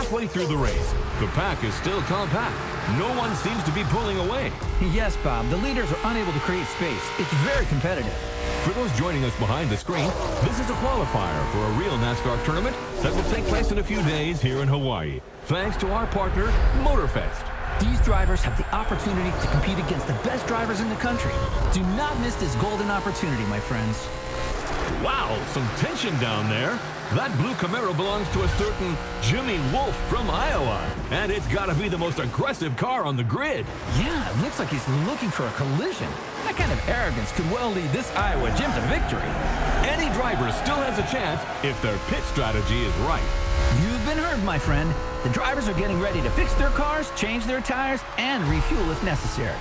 halfway through the race. The pack is still compact. No one seems to be pulling away. Yes, Bob, the leaders are unable to create space. It's very competitive. For those joining us behind the screen, this is a qualifier for a real NASCAR tournament that will take place in a few days here in Hawaii, thanks to our partner, Motorfest. These drivers have the opportunity to compete against the best drivers in the country. Do not miss this golden opportunity, my friends. Wow, some tension down there. That blue Camaro belongs to a certain Jimmy Wolf from Iowa, and it's got to be the most aggressive car on the grid. Yeah, it looks like he's looking for a collision. That kind of arrogance could well lead this Iowa Jim to victory. Any driver still has a chance if their pit strategy is right. You've been heard, my friend. The drivers are getting ready to fix their cars, change their tires, and refuel if necessary.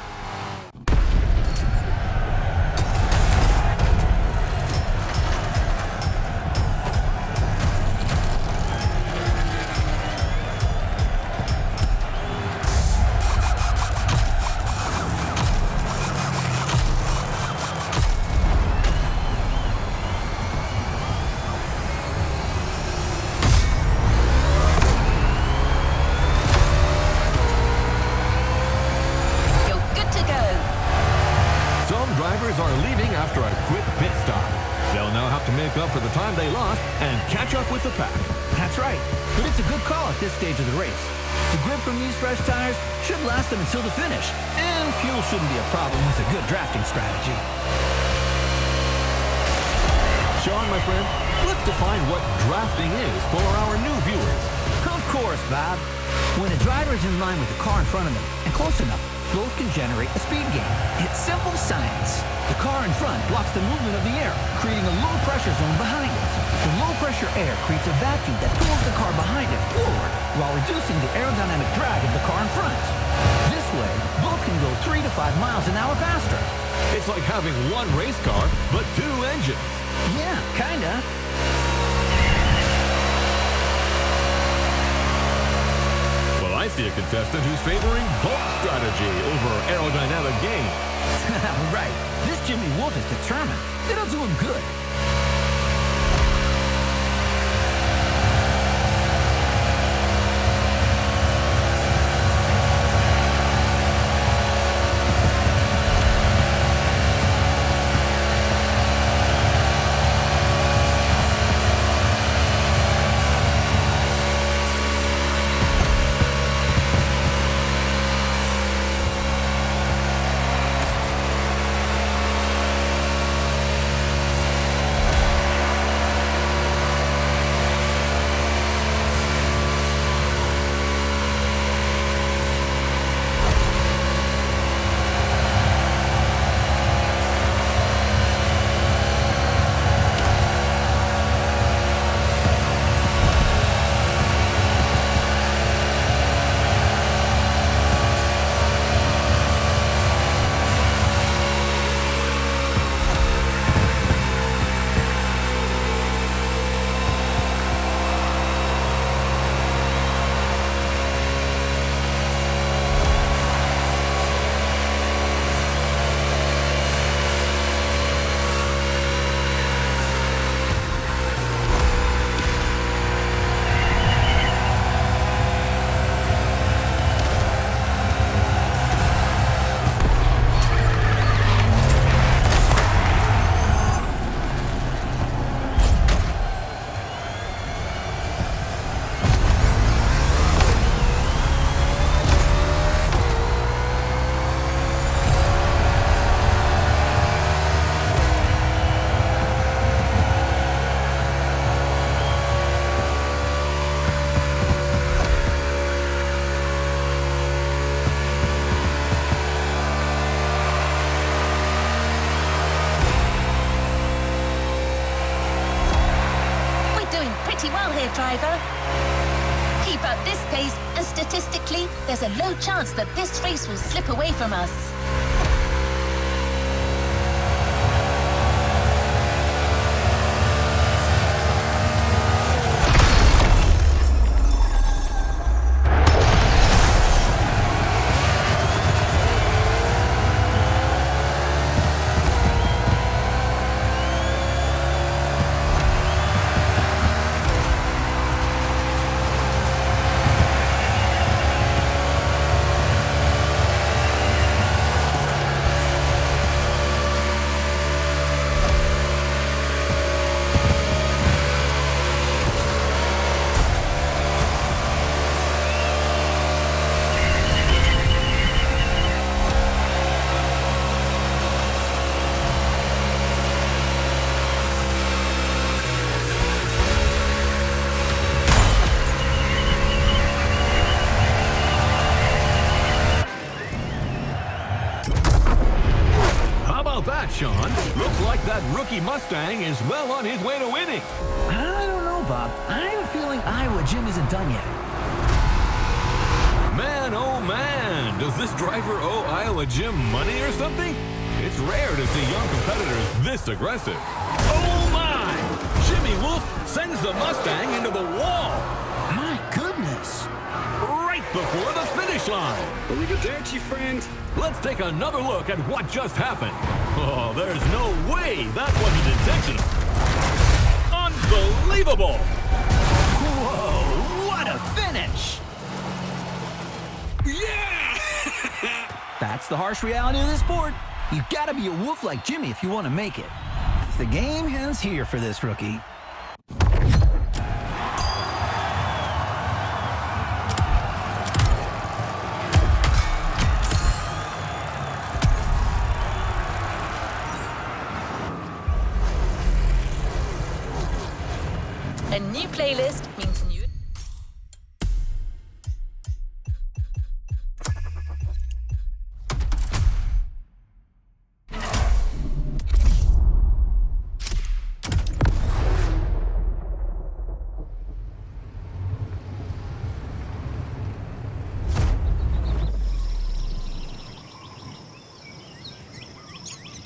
Are leaving after a quick pit stop. They'll now have to make up for the time they lost and catch up with the pack. That's right, but it's a good call at this stage of the race. The grip from these fresh tires should last them until the finish, and fuel shouldn't be a problem with a good drafting strategy. Sean, my friend, let's define what drafting is for our new viewers. Of course, Bob. When a driver is in line with the car in front of them and close enough, both can generate a speed gain. It's simple science. The car in front blocks the movement of the air, creating a low-pressure zone behind it. The low-pressure air creates a vacuum that pulls the car behind it forward, while reducing the aerodynamic drag of the car in front. This way, both can go 3 to 5 miles an hour faster. It's like having one race car, but 2 engines. Yeah, kinda. I see a contestant who's favoring bulk strategy over aerodynamic gain. Right. This Jimmy Wolf is determined. It'll do him good. Driver. Keep up this pace, and statistically, there's a low chance that this race will slip away from us. rookie Mustang is well on his way to winning. I don't know, Bob. I have a feeling Iowa Jim isn't done yet. Man, oh man, does this driver owe Iowa Jim money or something? It's rare to see young competitors this aggressive. Oh my! Jimmy Wolf sends the Mustang into the wall. My goodness. Right before the finish line. Believe it there, Chief Friend. Let's take another look at what just happened. Oh, there's no way that wasn't intentional. Unbelievable! Whoa, what a finish! Yeah! That's the harsh reality of this sport. You gotta be a wolf like Jimmy if you want to make it. The game ends here for this rookie. A new playlist means new...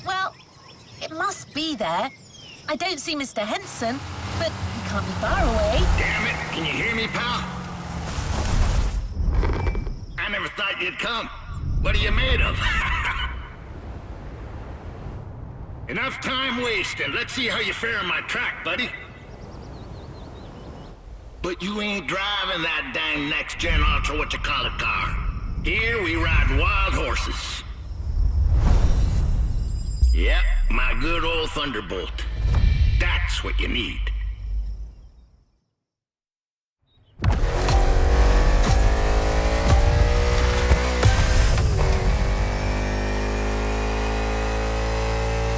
Well, it must be there. I don't see Mr. Henson, but he can't be far away. Damn it, can you hear me, pal? I never thought you'd come. What are you made of? Enough time wasting. Let's see how you fare on my track, buddy. But you ain't driving that dang next-gen ultra-what-you-call-it car. Here we ride wild horses. Yep, my good old Thunderbolt. That's what you need.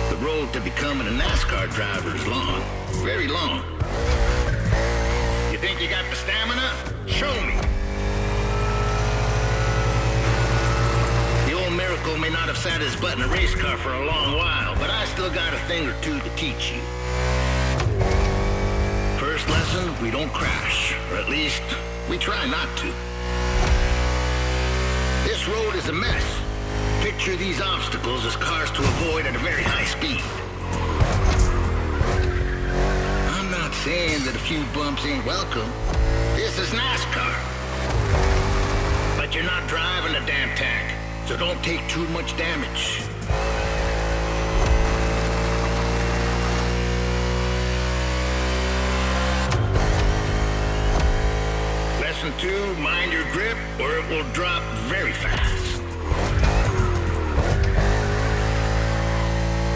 The road to becoming a NASCAR driver is long, very long. You think you got the stamina? Show me. The old Miracle may not have sat his butt in a race car for a long while, but I still got a thing or two to teach you. First lesson, we don't crash, or at least, we try not to. This road is a mess. Picture these obstacles as cars to avoid at a very high speed. I'm not saying that a few bumps ain't welcome. This is NASCAR. But you're not driving a damn tank, so don't take too much damage. Lesson 2, mind your grip or it will drop very fast.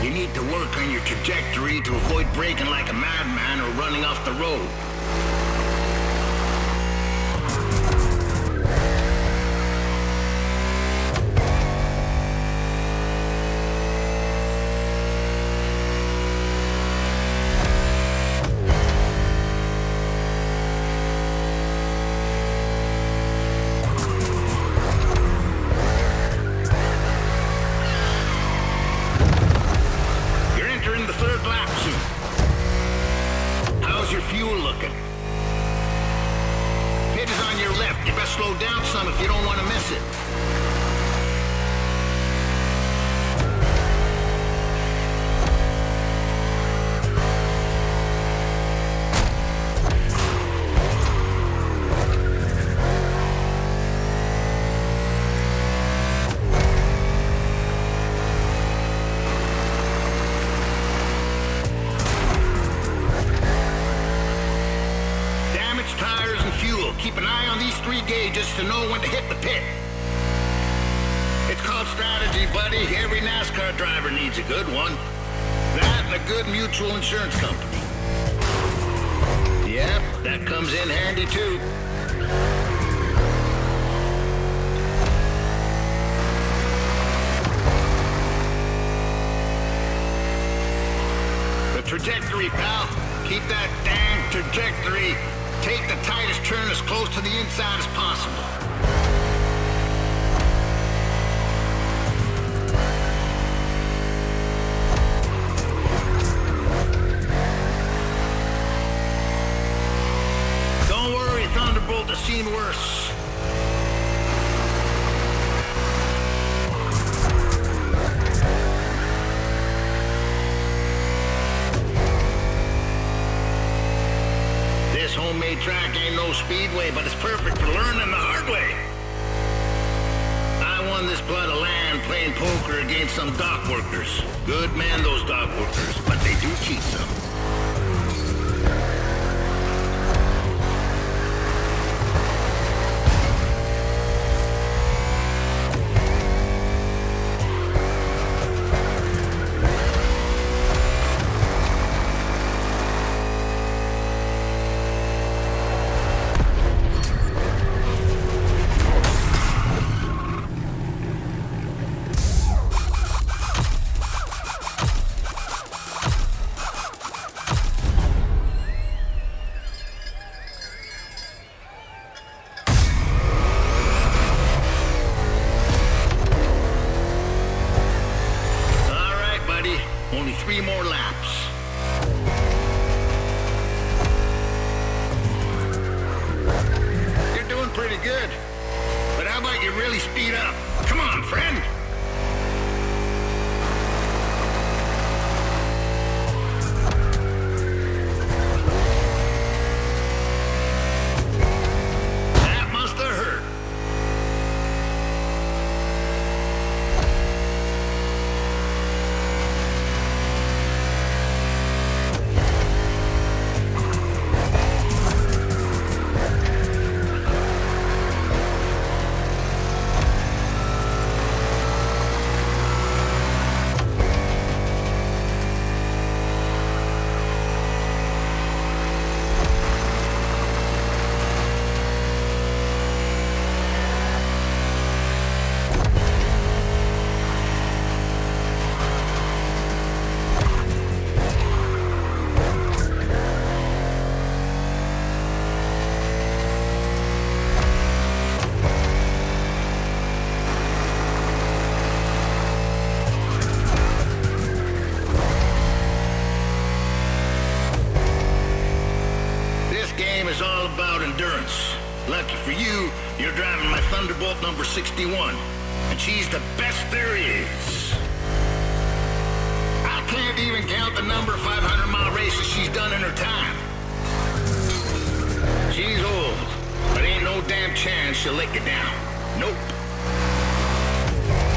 You need to work on your trajectory to avoid braking like a madman or running off the road. Slow down some if you don't want to miss it. Damaged tires and fuel. Keep an eye on these 3 gauges to know when to hit the pit. It's called strategy, buddy. Every NASCAR driver needs a good one. That and a good mutual insurance company. Yep, that comes in handy too. The trajectory, pal. Keep that damn trajectory. Take the tightest turn as close to the inside as possible. seen worse. This homemade track ain't no speedway, but it's perfect for learning the hard way. I won this plot of land playing poker against some dock workers. Good men, those dock workers, but they do cheat some. Only 3 more laps. You're doing pretty good. But how about you really speed up? Come on, friend. That must have hurt. Is all about endurance. Lucky for you, you're driving my Thunderbolt number 61, and she's the best there is. I can't even count the number of 500-mile races she's done in her time. She's old, but ain't no damn chance she'll let you down. Nope.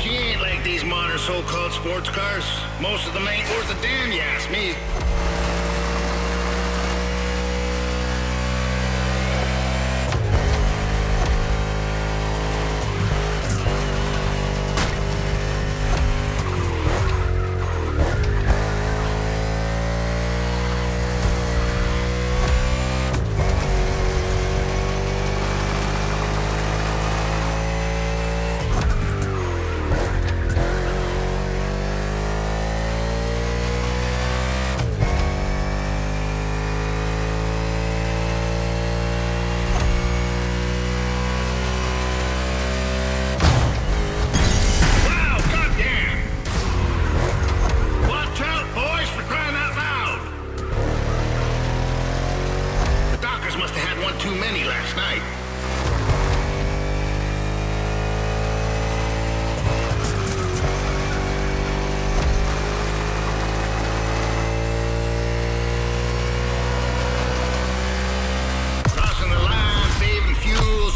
She ain't like these modern so-called sports cars. Most of them ain't worth a damn, you ask me.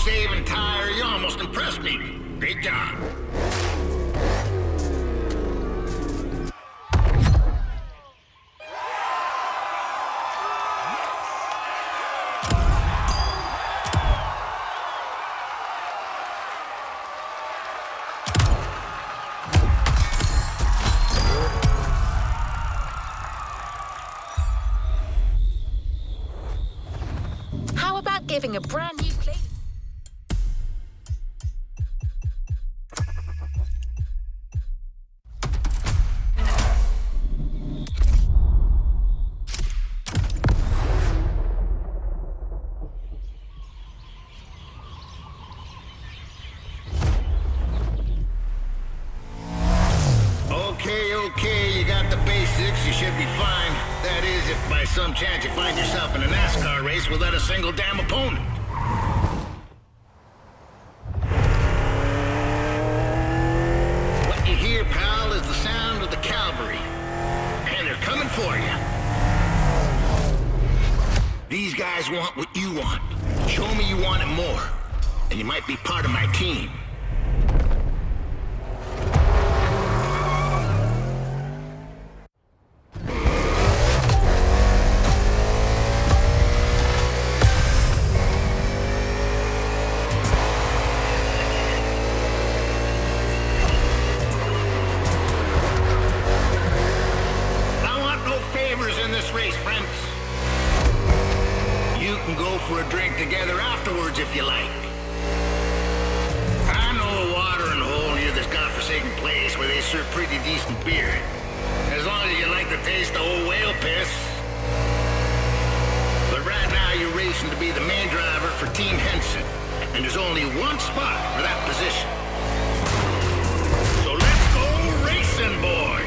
Saving tire, you almost impressed me. Great job. How about giving a brand new plate? Okay, you got the basics, you should be fine. That is, if by some chance you find yourself in a NASCAR race without a single damn opponent. want what you want. Show me you want it more, and you might be part of my team. For a drink together afterwards if you like. I know a watering hole near this godforsaken place where they serve pretty decent beer. As long as you like the taste of old whale piss. But right now you're racing to be the main driver for Team Henson, and there's only one spot for that position. So let's go racing, boys!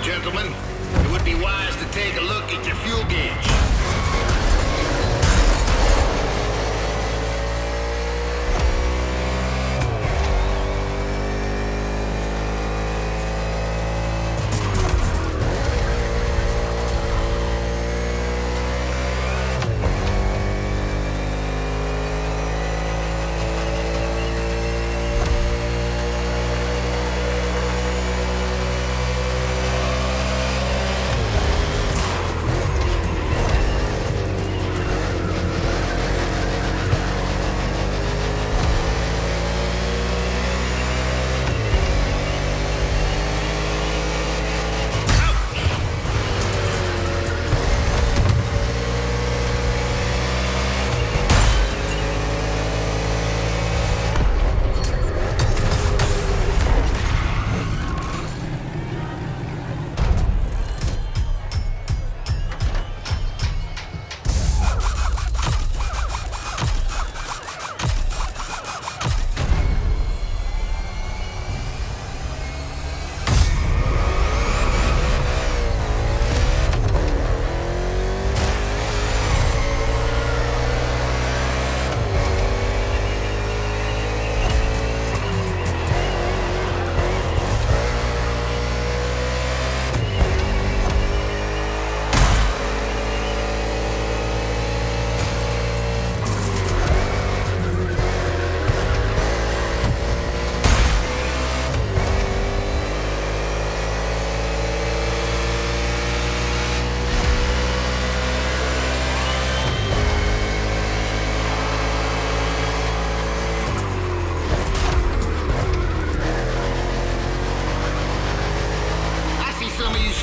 Gentlemen, it would be wise to take a look at your fuel gauge.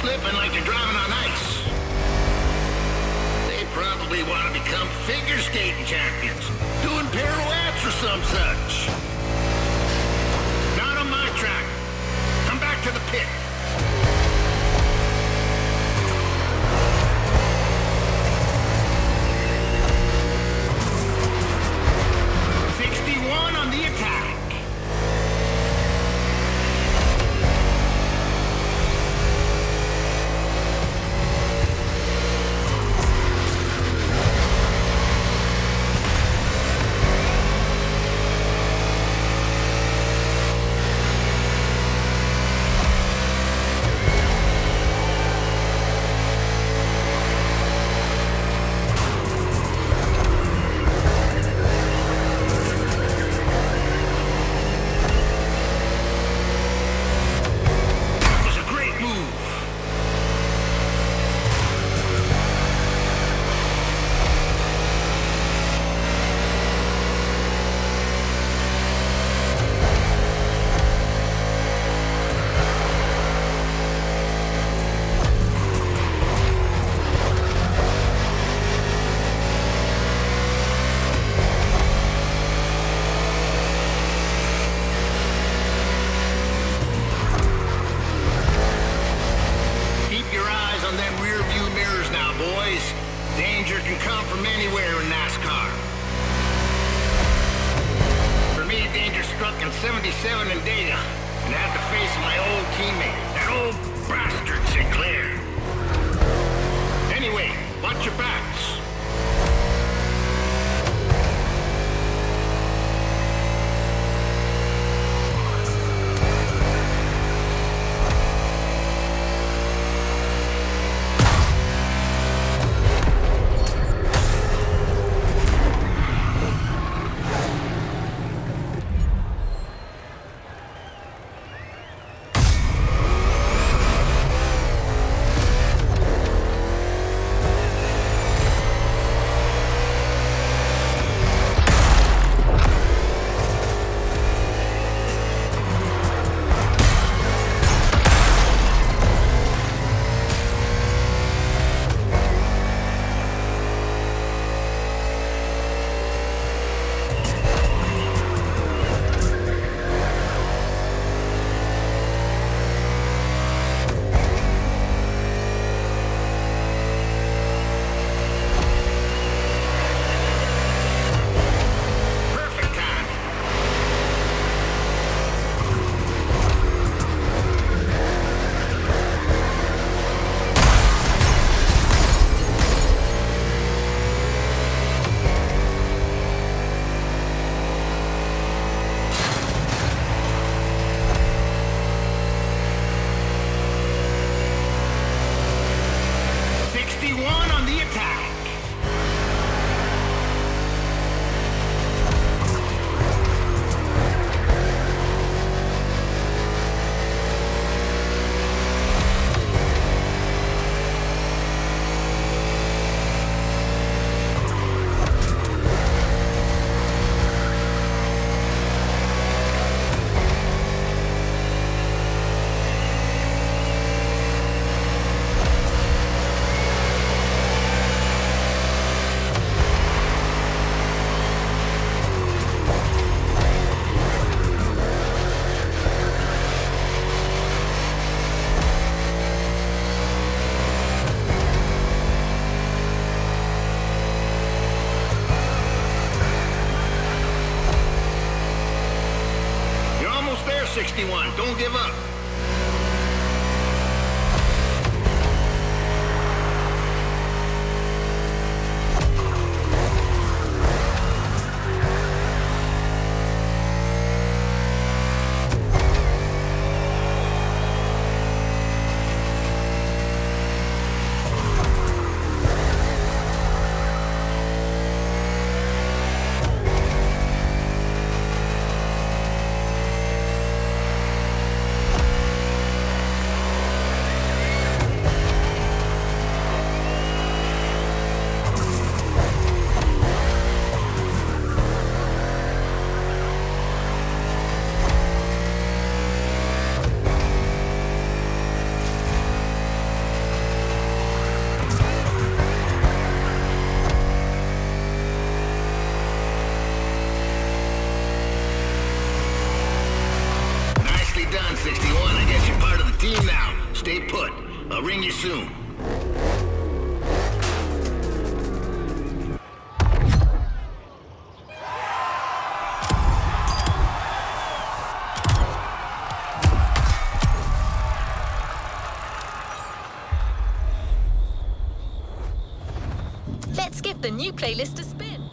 Slipping like you're driving on ice. They probably want to become figure skating champions, doing pirouettes or some such. Not on my track. Come back to the pit. On the attack. 27 in data, and had to face my old teammate, that old bastard Sinclair. Anyway, watch your backs. There, 61. Don't give up. Done, 61. I guess you're part of the team now. Stay put. I'll ring you soon. Let's give the new playlist a spin.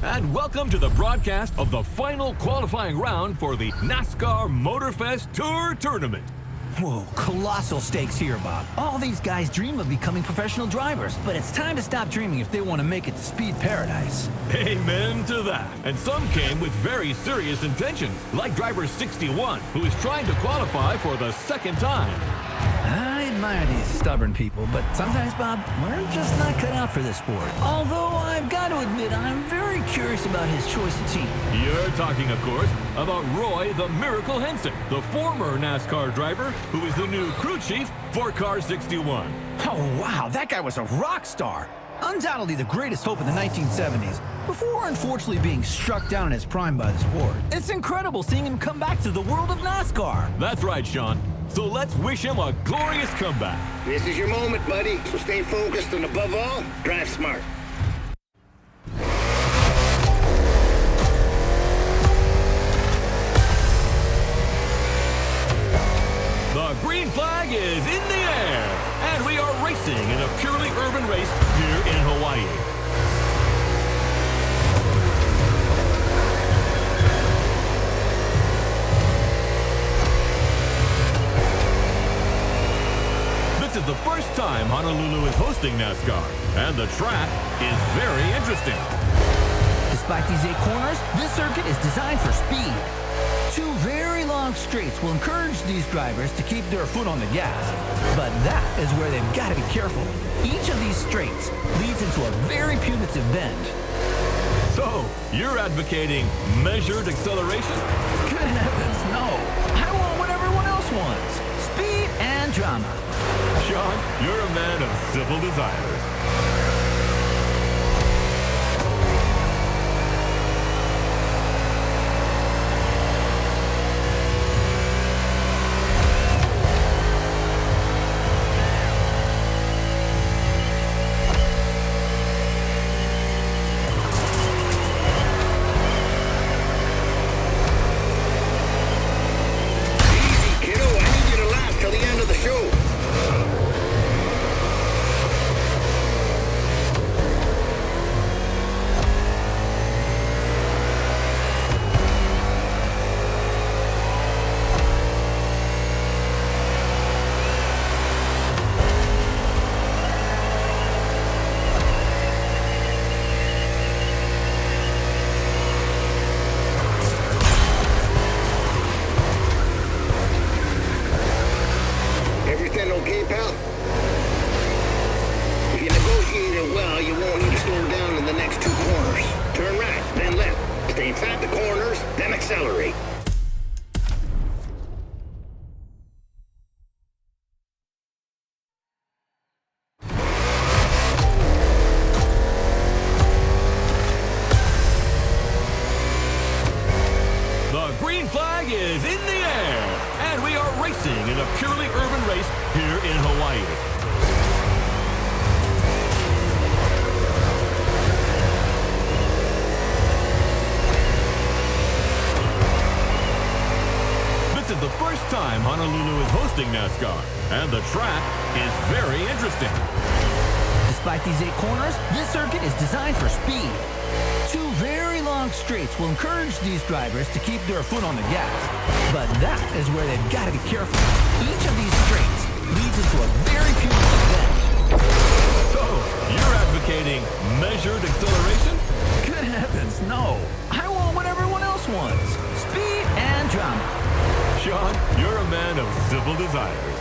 And welcome to the broadcast of the final qualifying round for the NASCAR Motorfest Tour Tournament. Whoa, colossal stakes here, Bob. All these guys dream of becoming professional drivers, but it's time to stop dreaming if they want to make it to speed paradise. Amen to that. And some came with very serious intentions, like driver 61, who is trying to qualify for the second time. I admire these stubborn people, but sometimes, Bob, we're just not cut out for this sport. Although I've got to admit, I'm very curious about his choice of team. You're talking, of course, about Roy the Miracle Henson, the former NASCAR driver who is the new crew chief for Car 61. Oh, wow, that guy was a rock star. Undoubtedly the greatest hope in the 1970s, before unfortunately being struck down in his prime by the sport. It's incredible seeing him come back to the world of NASCAR. That's right, Sean. So let's wish him a glorious comeback. This is your moment, buddy. So stay focused and above all, drive smart. The green flag is in the air, and we are racing in a purely urban race here in Hawaii. This is the first time Honolulu is hosting NASCAR, and the track is very interesting. Despite these 8 corners, this circuit is designed for speed. 2 very long straights will encourage these drivers to keep their foot on the gas. But that is where they've got to be careful. Each of these straights leads into a very punitive bend. So, you're advocating measured acceleration? Good heavens, no. I want what everyone else wants. Speed and drama. Sean, you're a man of simple desires. Is in the air, and we are racing in a purely urban race here in Hawaii. This is the first time Honolulu is hosting NASCAR, and the track is very interesting. Despite these 8 corners, this circuit is designed for speed. 2 very long straights will encourage these drivers to keep their foot on the gas. But that is where they've got to be careful. Each of these straights leads into a very punitive bend. So, you're advocating measured acceleration? Good heavens, no. I want what everyone else wants. Speed and drama. Sean, you're a man of simple desires.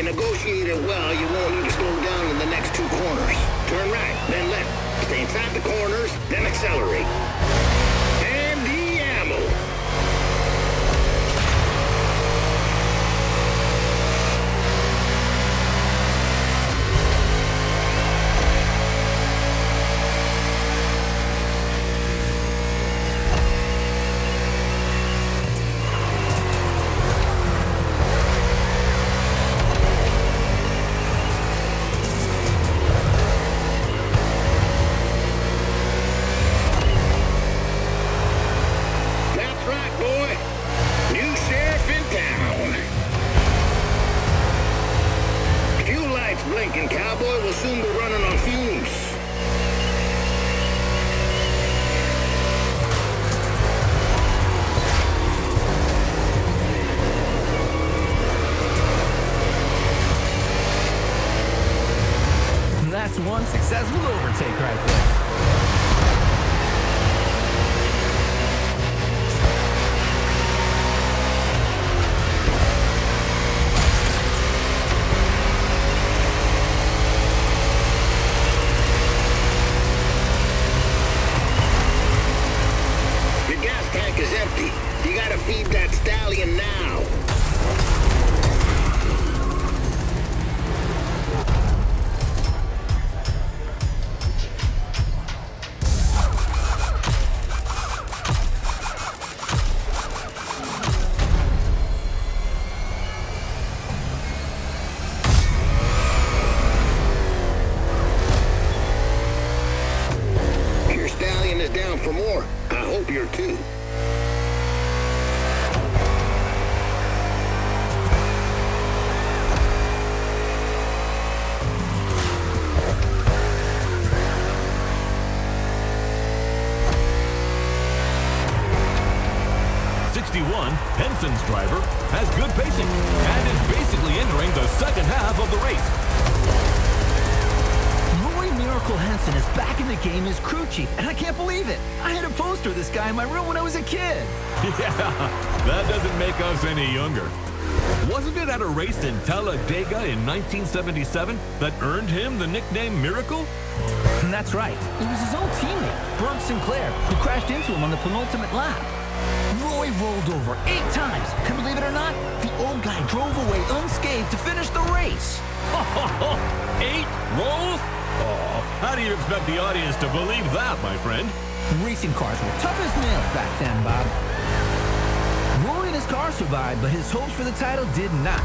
Negotiate it well, you won't need to slow down in the next 2 corners. Turn right, then left. Stay inside the corners, then accelerate. And the ammo. blinking, cowboy. We'll soon be running on fumes. That's one successful overtake right there. Your gas tank is empty. You gotta feed that stallion now. Your stallion is down for more. I hope you're too. Henson's driver has good pacing and is basically entering the second half of the race. Roy Miracle Henson is back in the game as crew chief, and I can't believe it. I had a poster of this guy in my room when I was a kid. Yeah, that doesn't make us any younger. Wasn't it at a race in Talladega in 1977 that earned him the nickname Miracle? That's right. It was his own teammate, Bert Sinclair, who crashed into him on the penultimate lap. Roy rolled over 8 times, and believe it or not, the old guy drove away unscathed to finish the race. 8 rolls? Oh, how do you expect the audience to believe that, my friend? Racing cars were tough as nails back then, Bob. Roy and his car survived, but his hopes for the title did not.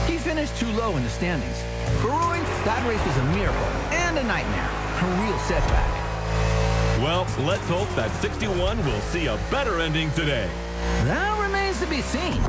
He finished too low in the standings. For Roy, that race was a miracle and a nightmare, a real setback. Well, let's hope that 61 will see a better ending today. That remains to be seen.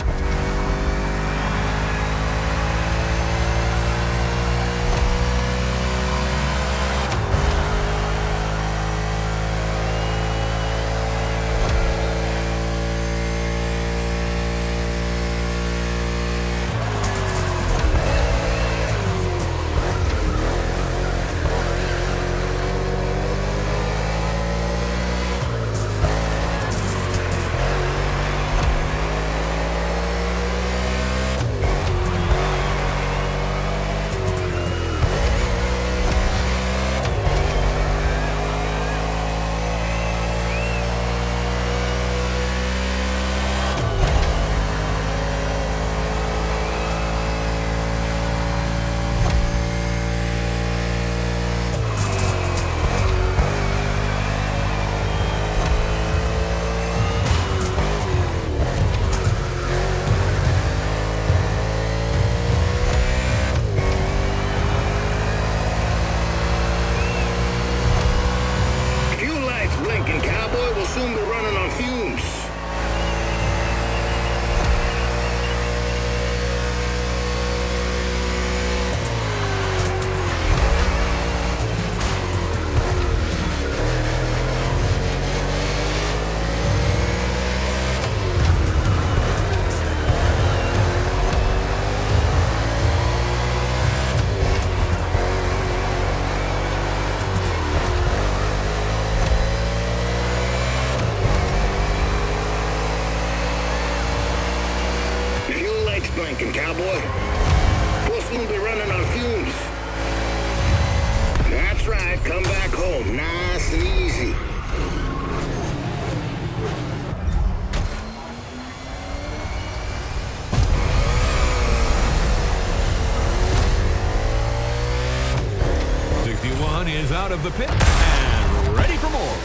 blinking, cowboy. We'll soon be running on fumes. That's right, come back home, nice and easy. Is out of the pit and ready for more.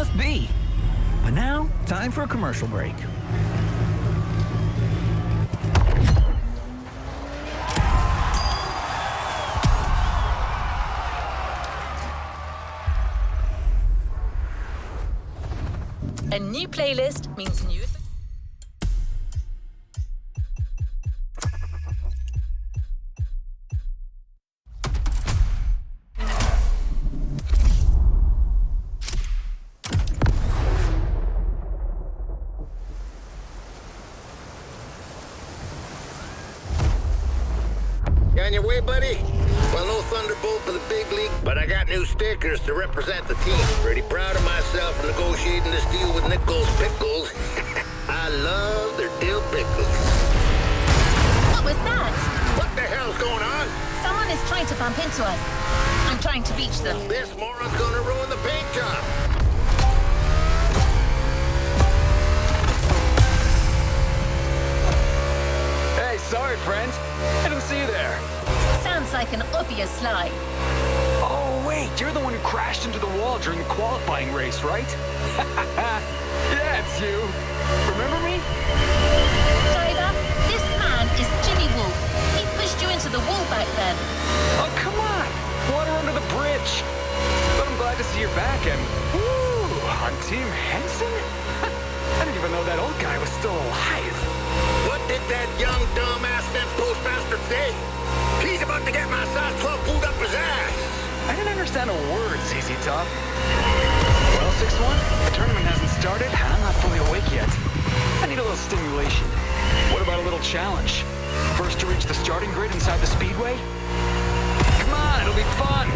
must be. But now, time for a commercial break. A new playlist means new... You on your way, buddy? Well, no Thunderbolt for the big league, but I got new stickers to represent the team. Pretty proud of myself for negotiating this deal with Nichols Pickles. I love their dill pickles. What was that? What the hell's going on? Someone is trying to bump into us. I'm trying to reach them. This moron's gonna ruin the paint job. Hey, sorry, friend. I didn't see you there. Sounds like an obvious lie. Oh, wait, you're the one who crashed into the wall during the qualifying race, right? Yeah, it's you. Remember me? Driver, this man is Jimmy Wolf. He pushed you into the wall back then. Oh, come on. Water under the bridge. But I'm glad to see you're back and... Woo! On Team Henson? I didn't even know that old guy was still alive. What did that young dumbass fence postmaster say? He's about to get my size 12 pulled up his ass. I didn't understand a word, ZZ Top. Well, 6-1, the tournament hasn't started, and I'm not fully awake yet. I need a little stimulation. What about a little challenge? First to reach the starting grid inside the speedway? Come on, it'll be fun.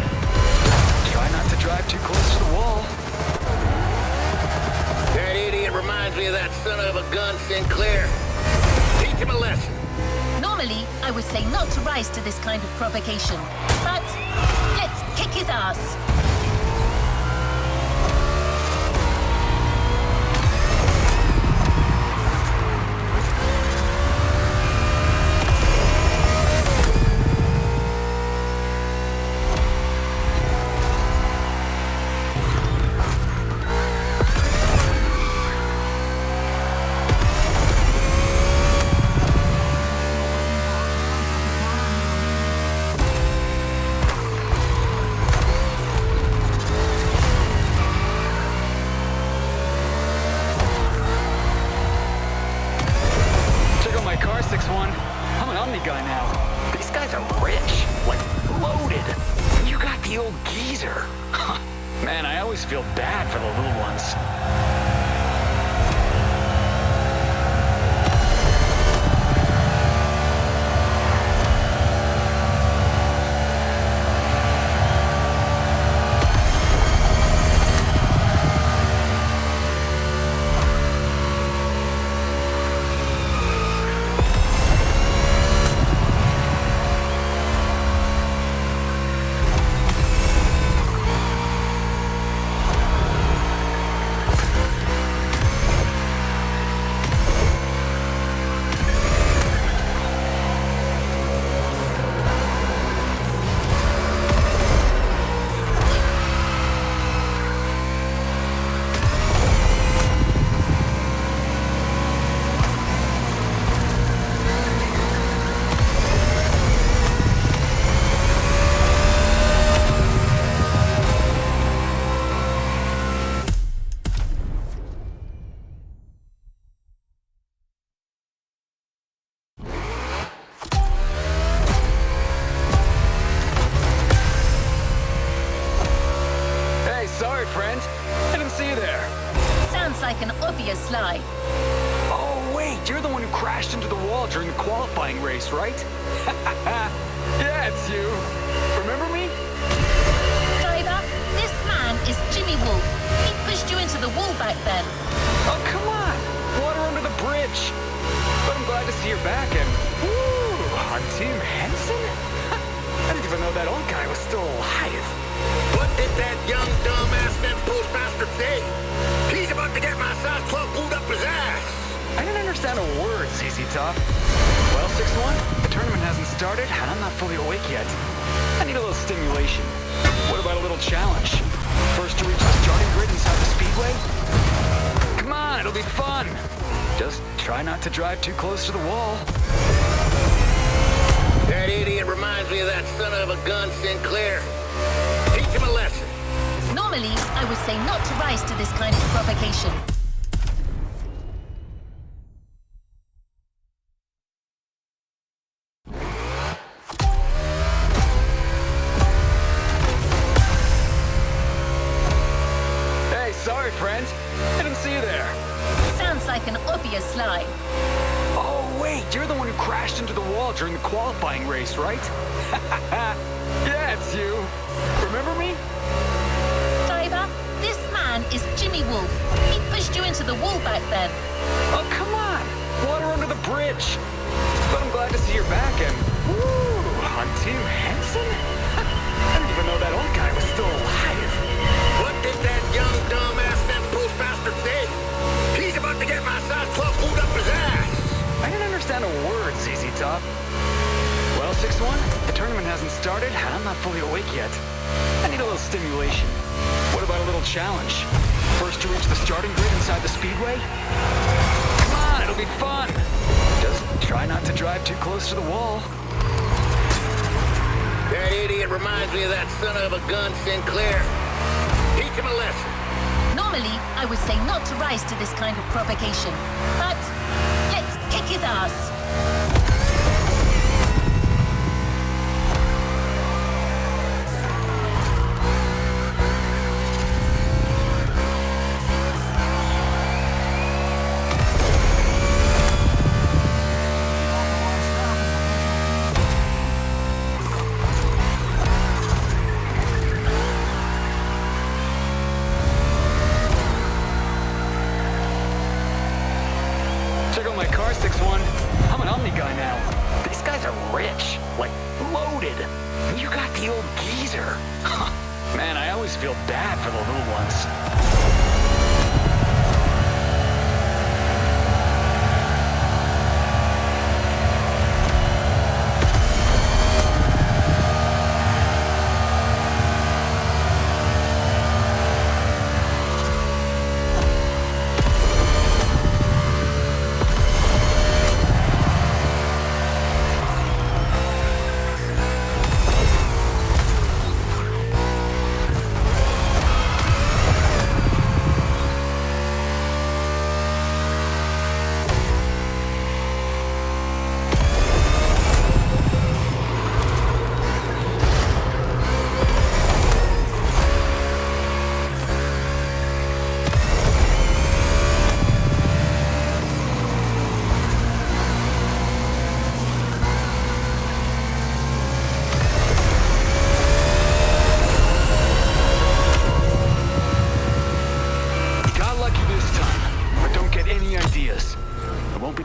Try not to drive too close to the wall. That idiot reminds me of that son of a gun Sinclair. Teach him a lesson. Normally, I would say not to rise to this kind of provocation. But let's kick his ass. Feel bad for the little ones. friend. I didn't see you there. Sounds like an obvious lie. Oh, wait, you're the one who crashed into the wall during the qualifying race, right? Yeah, it's you. Remember me? Driver, this man is Jimmy Wolf. He pushed you into the wall back then. Oh, come on. Water under the bridge. But I'm glad to see you're back and... Woo! On Team Henson? I didn't even know that old guy was still alive. What did that young dumbass fence postmaster say? He's about to get my size 12 pulled up his ass. I didn't understand a word, ZZ Top. Well, 6-1, the tournament hasn't started, and I'm not fully awake yet. I need a little stimulation. What about a little challenge? First to reach the starting grid inside the speedway? Come on, it'll be fun. Just try not to drive too close to the wall. That idiot reminds me of that son of a gun Sinclair. Teach him a lesson. Normally, I would say not to rise to this kind of provocation. Hey, sorry, friend. I didn't see you there. Sounds like an obvious lie. Oh, wait, you're the one who crashed into the wall during the qualifying race, right? Yeah, it's you. Remember me? Driver, this man is Jimmy Wolf. He pushed you into the wall back then. Oh, come on. Water under the bridge. But I'm glad to see you're back and... Woo! On Team Henson? I didn't even know that old guy was still alive. What did that young dumbass fence post bastard say? He's about to get my size 12 boot up his ass. I didn't understand a word, ZZ Top. Well, 6-1, the tournament hasn't started, and I'm not fully awake yet. I need a little stimulation. What about a little challenge? First to reach the starting grid inside the speedway? Come on, it'll be fun. Just try not to drive too close to the wall. That idiot reminds me of that son of a gun Sinclair. Teach him a lesson. Normally, I would say not to rise to this kind of provocation. But let's kick his ass. Check out my car, 6-1. I'm an Omni guy now. These guys are rich, like loaded. And you got the old geezer. Man, I always feel bad for the little ones.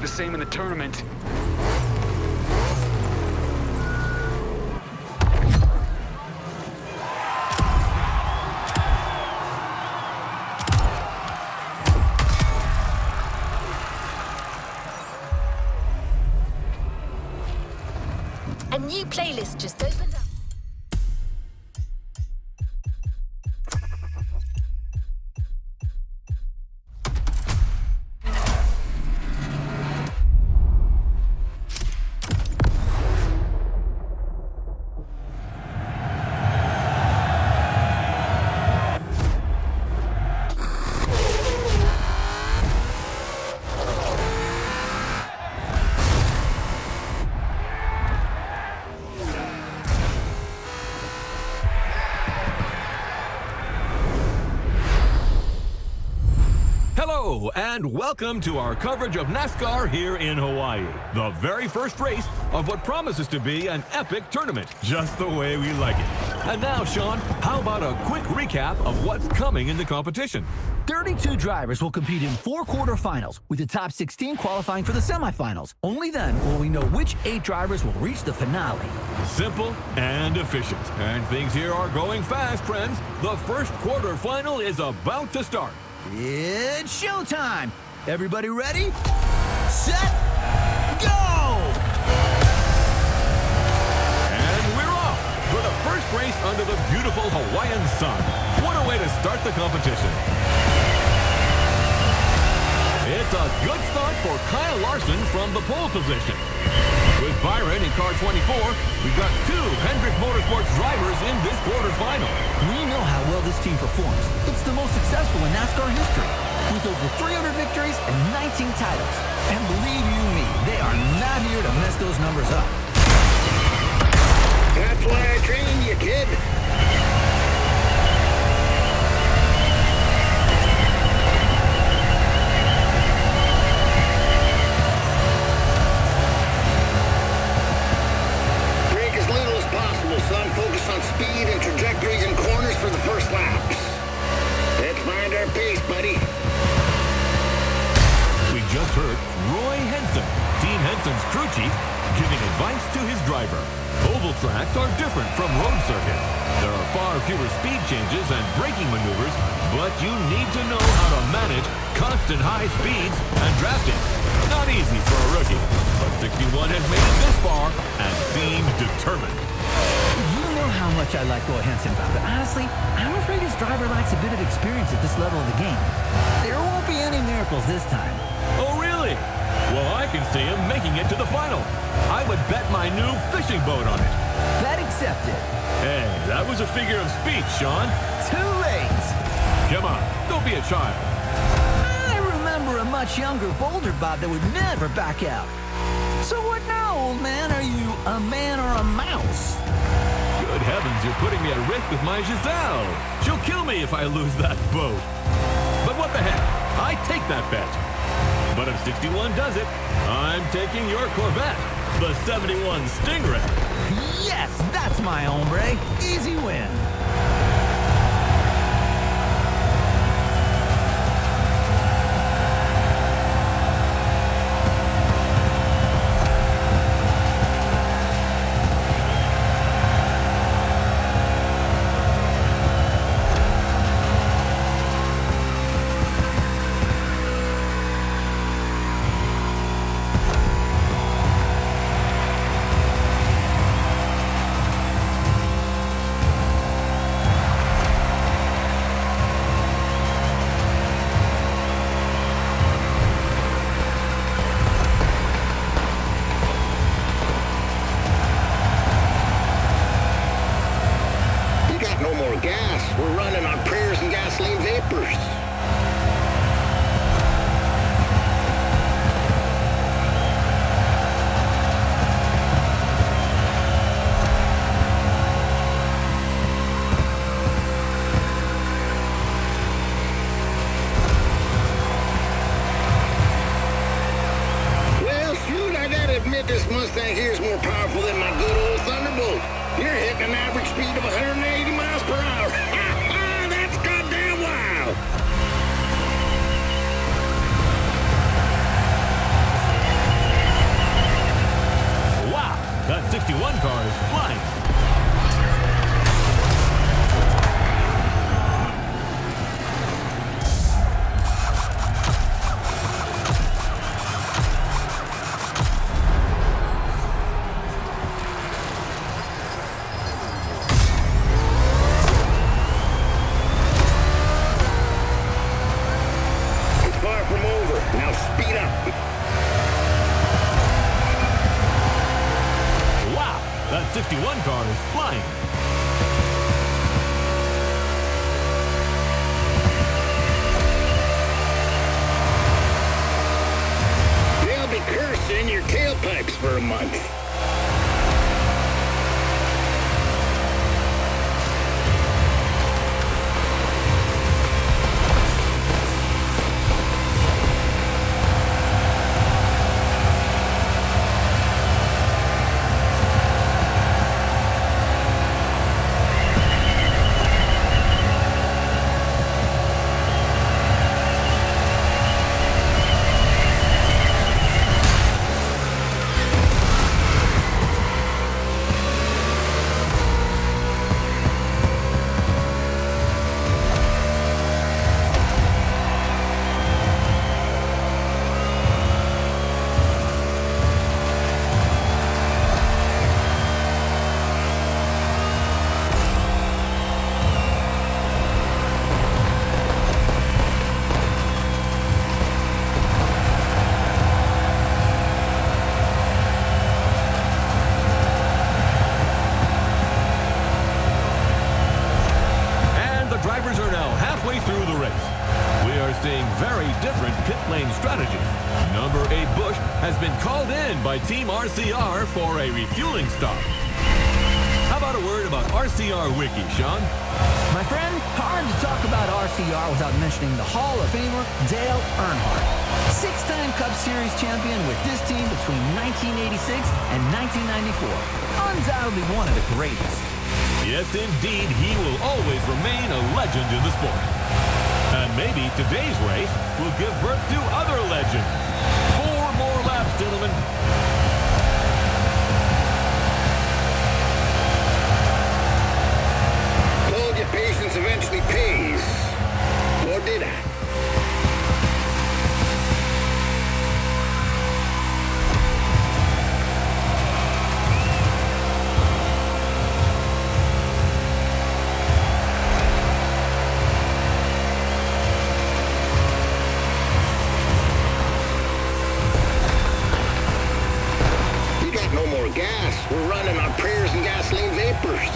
Same in the tournament. A new playlist just opened up. Hello, and welcome to our coverage of NASCAR here in Hawaii. The very first race of what promises to be an epic tournament, just the way we like it. And now, Sean, how about a quick recap of what's coming in the competition? 32 drivers will compete in 4 quarterfinals, with the top 16 qualifying for the semifinals. Only then will we know which 8 drivers will reach the finale. Simple and efficient. And things here are going fast, friends. The first quarterfinal is about to start. It's showtime! Everybody ready? Set, go! And we're off for the first race under the beautiful Hawaiian sun. What a way to start the competition. It's a good start for Kyle Larson from the pole position. With Byron in car 24, we've got two Hendrick Motorsports drivers in this quarterfinal. We know how well this team performs. It's the most successful in NASCAR history, with over 300 victories and 19 titles. And believe you me, they are not here to mess those numbers up. That's why I trained you, kid. Break as little as possible, son. Focus on speed and trajectories and corners for the first laps. Let's find our pace, buddy. We just heard Roy Henson, Team Henson's crew chief, giving advice to his driver. Oval tracks are different from road circuits. There are far fewer speed changes and braking maneuvers, but you need to know how to manage constant high speeds and drafting. Not easy for a rookie, but 61 has made it this far and seems determined. You know how much I like Roy Henson, Bob, but honestly, I'm afraid his driver lacks a bit of experience at this level of the game. There won't be any miracles this time. Oh, really? Well, I can see him making it to the final. I would bet my new fishing boat on it. Bet accepted. Hey, that was a figure of speech, Sean. Too late. Come on, don't be a child. I remember a much younger, bolder Bob that would never back out. So what now, old man? Are you a man or a mouse? Good heavens, you're putting me at risk with my Giselle. She'll kill me if I lose that boat. But what the heck? I take that bet. But if 61 does it, I'm taking your Corvette, the 71 Stingray. Yes, that's my hombre. Easy win. We're running on prayers and gasoline vapors. Well, shoot, I gotta admit this Mustang here is more powerful than my good old Thunderbolt. You're hitting an average speed of 180 miles per hour. That's goddamn wild. Wow, that 61 car is flying. Now speed up. Wow, that 61 car is flying. They'll be cursing your tailpipes for a month. different pit lane strategies. Number 8 Bush has been called in by Team RCR for a refueling stop. How about a word about RCR Wiki, Sean? My friend, hard to talk about RCR without mentioning the Hall of Famer Dale Earnhardt. 6-time Cup Series champion with this team between 1986 and 1994. Undoubtedly one of the greatest. Yes, indeed, he will always remain a legend in the sport. And maybe today's race will give birth to other legends. 4 more laps, gentlemen. Told you patience eventually pays. Or did I? Gas. We're running on prayers and gasoline vapors.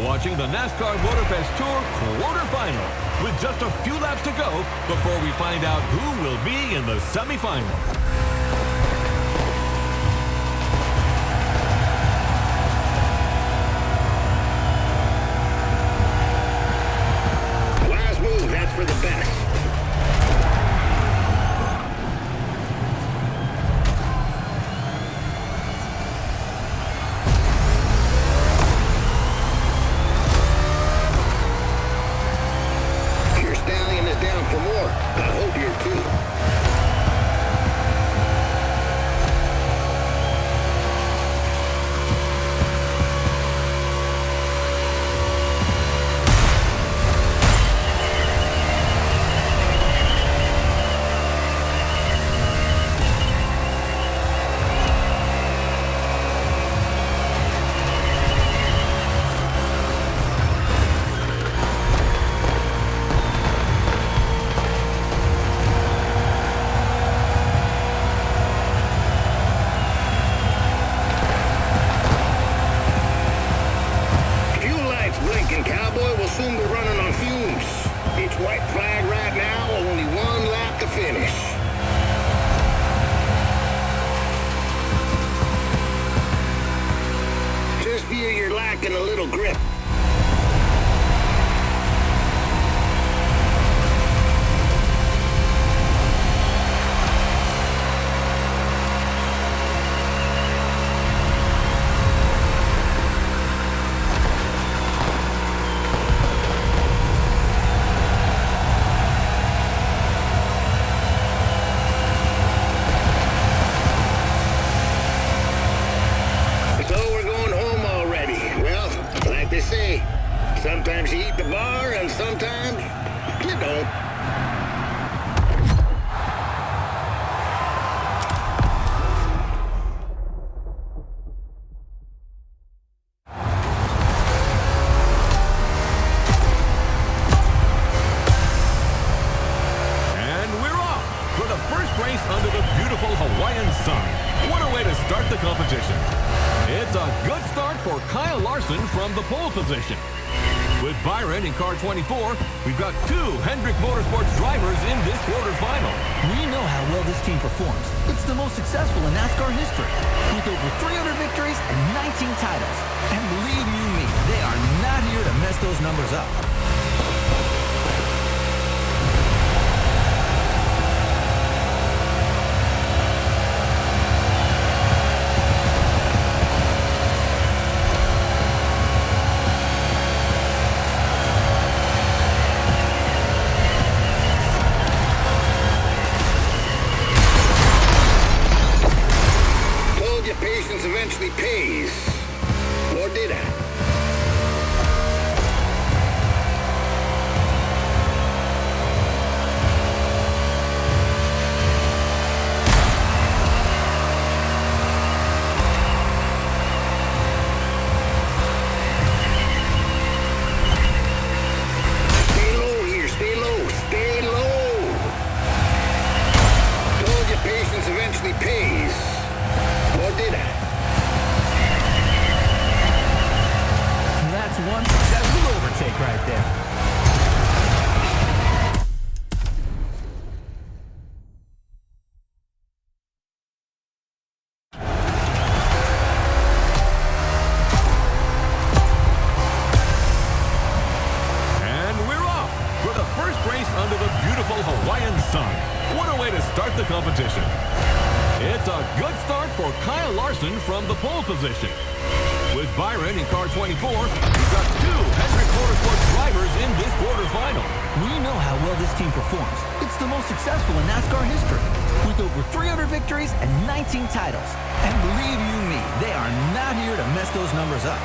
Watching the NASCAR Motorfest Tour quarterfinal with just a few laps to go before we find out who will be in the semifinal. Last move, that's for the best. For more. I hope you're too. Soon we're running on fumes. It's white flag right now, only 1 lap to finish. Just feel you're lacking a little grip. Sometimes you eat the bar, and sometimes you don't. And we're off for the first race under the beautiful Hawaiian sun. What a way to start the competition. It's a good start for Kyle Larson from the pole position. With Byron in car 24, we've got 2 Hendrick Motorsports drivers in this quarterfinal. We know how well this team performs. It's the most successful in NASCAR history, with over 300 victories and 19 titles. And believe you me, they are not here to mess those numbers up. Patience eventually pays. Or did I? from the pole position. With Byron in car 24, we've got 2 Hendrick Motorsports drivers in this quarterfinal. We know how well this team performs. It's the most successful in NASCAR history, with over 300 victories and 19 titles. And believe you me, they are not here to mess those numbers up.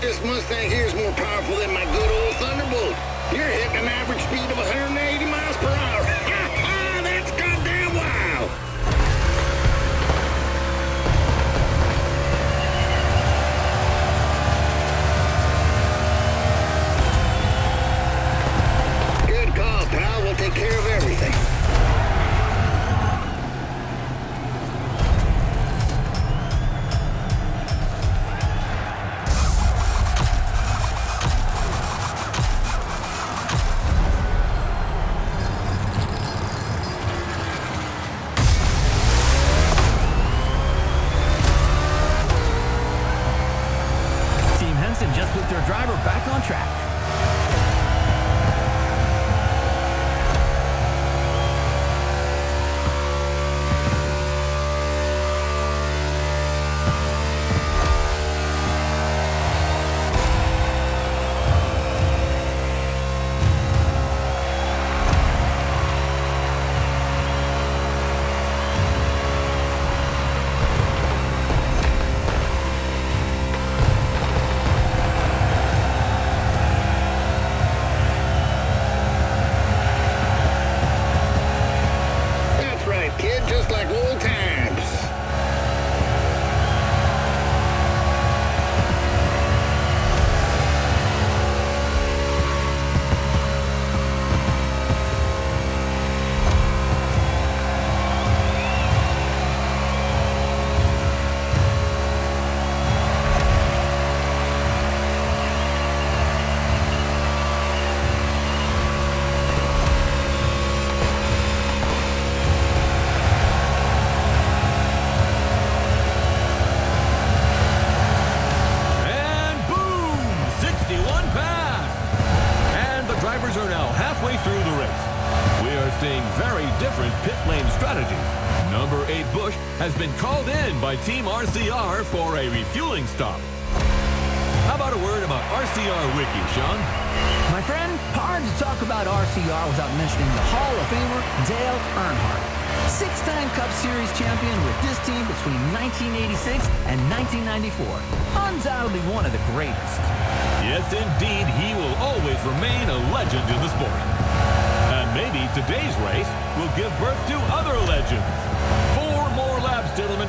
This Mustang here is more powerful than my good old Thunderbolt. You're hitting an average speed of 180 miles per hour. That's goddamn wild. Good call, pal. We'll take care of everything. drivers are now halfway through the race. We are seeing very different pit lane strategies. Number 8 Bush has been called in by Team RCR for a refueling stop. How about a word about RCR Wiki, Sean? My friend, hard to talk about RCR without mentioning the Hall of Famer Dale Earnhardt. 6-time Cup Series champion with this team between 1986 and 1994. Undoubtedly one of the greatest. Yes, indeed, he will always remain a legend in the sport. And maybe today's race will give birth to other legends. 4 more laps, gentlemen.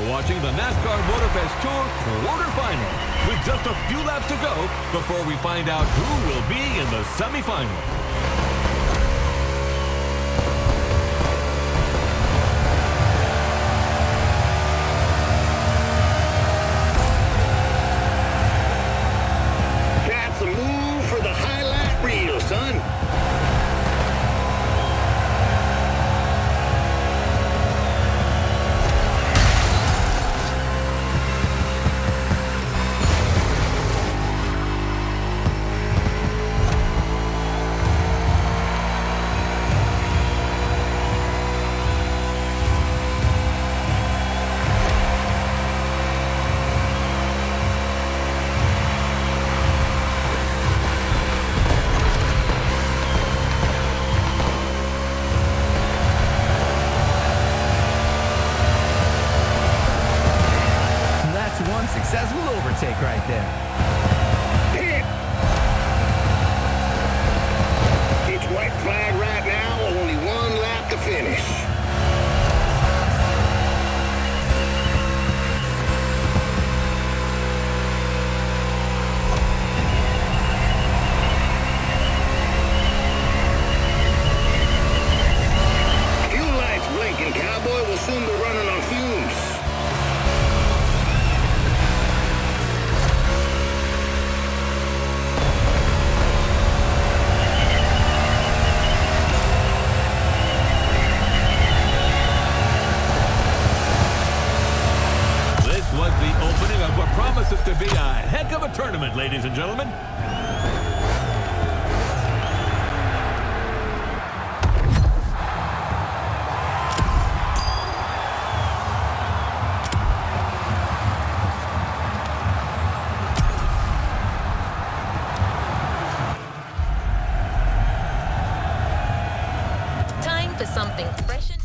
Watching the NASCAR Motorfest Tour quarterfinal with just a few laps to go before we find out who will be in the semifinal. That's a move for the highlight reel, son. Successful overtake right there. It's white flag right now, only 1 lap to finish. Fuel lights blinking, cowboy. Will soon be running on fumes. Of what promises to be a heck of a tournament, ladies and gentlemen. Time for something fresh and...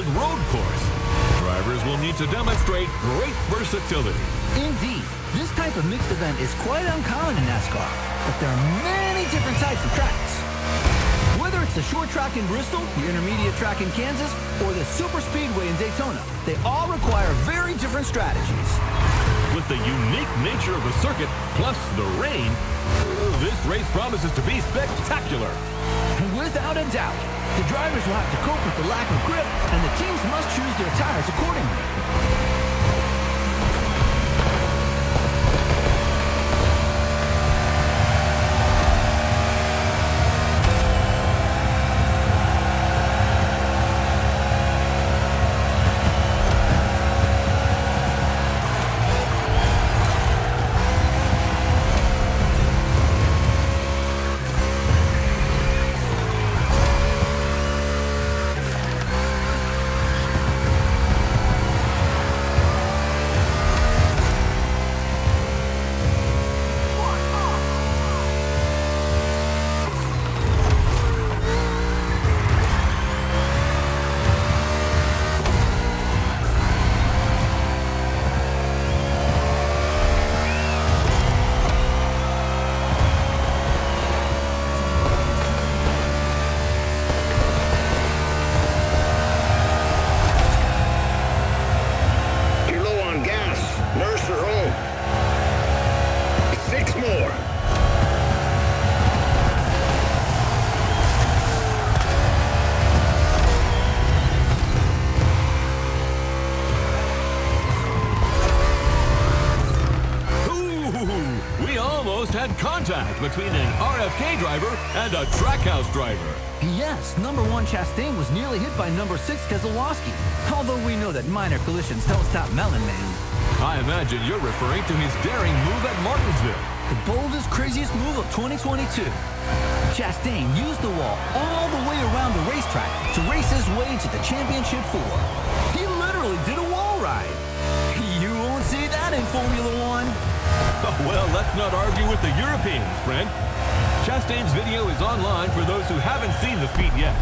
smooth road course. Drivers will need to demonstrate great versatility. Indeed, this type of mixed event is quite uncommon in NASCAR, but there are many different types of tracks. Whether it's the short track in Bristol, the intermediate track in Kansas, or the super speedway in Daytona, they all require very different strategies. With the unique nature of the circuit, plus the rain, this race promises to be spectacular. Without a doubt, the drivers will have to cope with the lack of grip, and the teams must choose their tires accordingly. Contact between an RFK driver and a Trackhouse driver. Yes, number 1 Chastain was nearly hit by number 6 Keselowski, although we know that minor collisions don't stop Melon Man. I imagine you're referring to his daring move at Martinsville. The boldest, craziest move of 2022. Chastain used the wall all the way around the racetrack to race his way into the championship 4. He literally did a wall ride. You won't see that in Formula One. Well, let's not argue with the Europeans, friend. Chastain's video is online for those who haven't seen the feat yet.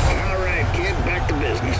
All right, kid, back to business.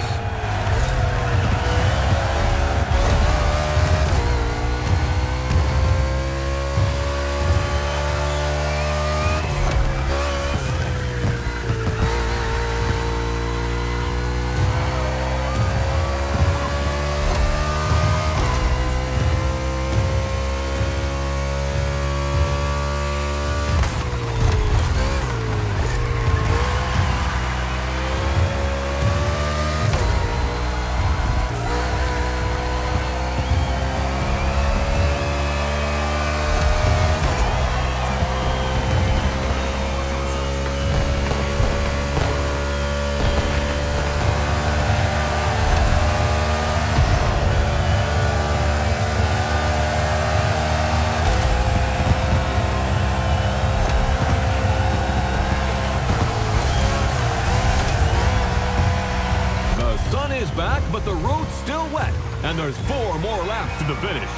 Back, but the road's still wet, and there's 4 more laps to the finish.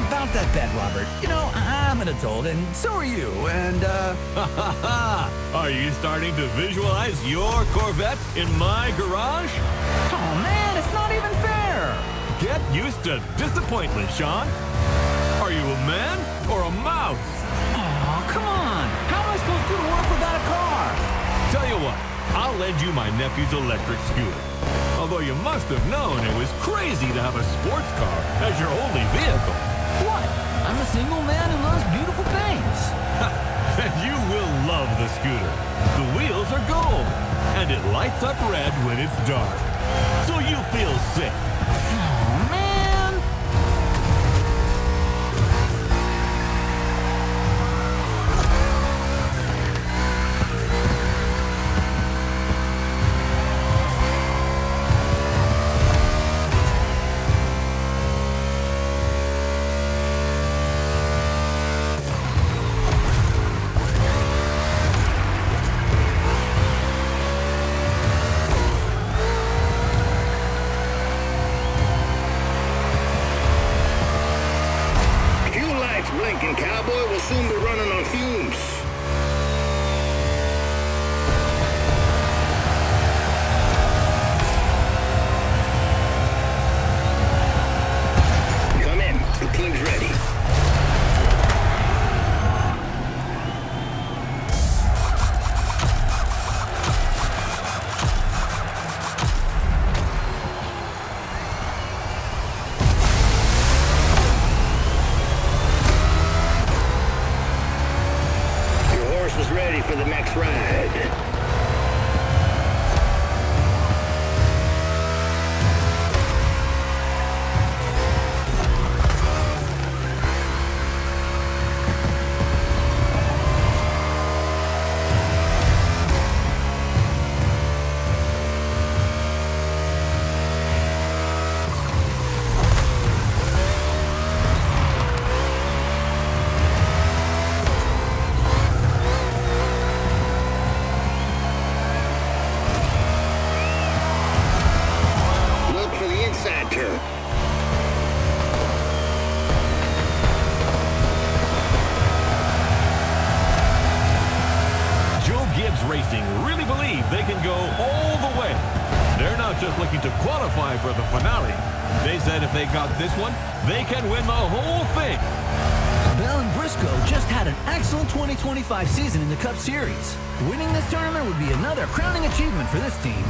About that bad, Robert. You know, I'm an adult, and so are you, and, Are you starting to visualize your Corvette in my garage? Oh, man, it's not even fair! Get used to disappointment, Sean. Are you a man or a mouse? Oh, come on! How am I supposed to go to work without a car? Tell you what, I'll lend you my nephew's electric scooter. Although you must have known it was crazy to have a sports car as your only vehicle. What? I'm a single man who loves beautiful things. Then you will love the scooter. The wheels are gold, and it lights up red when it's dark. So you feel sick. Oh, man! is ready for the next ride. Racing really believe they can go all the way. They're not just looking to qualify for the finale. They said if they got this one, they can win the whole thing. Bell and Briscoe just had an excellent 2025 season in the Cup Series. Winning this tournament would be another crowning achievement for this team.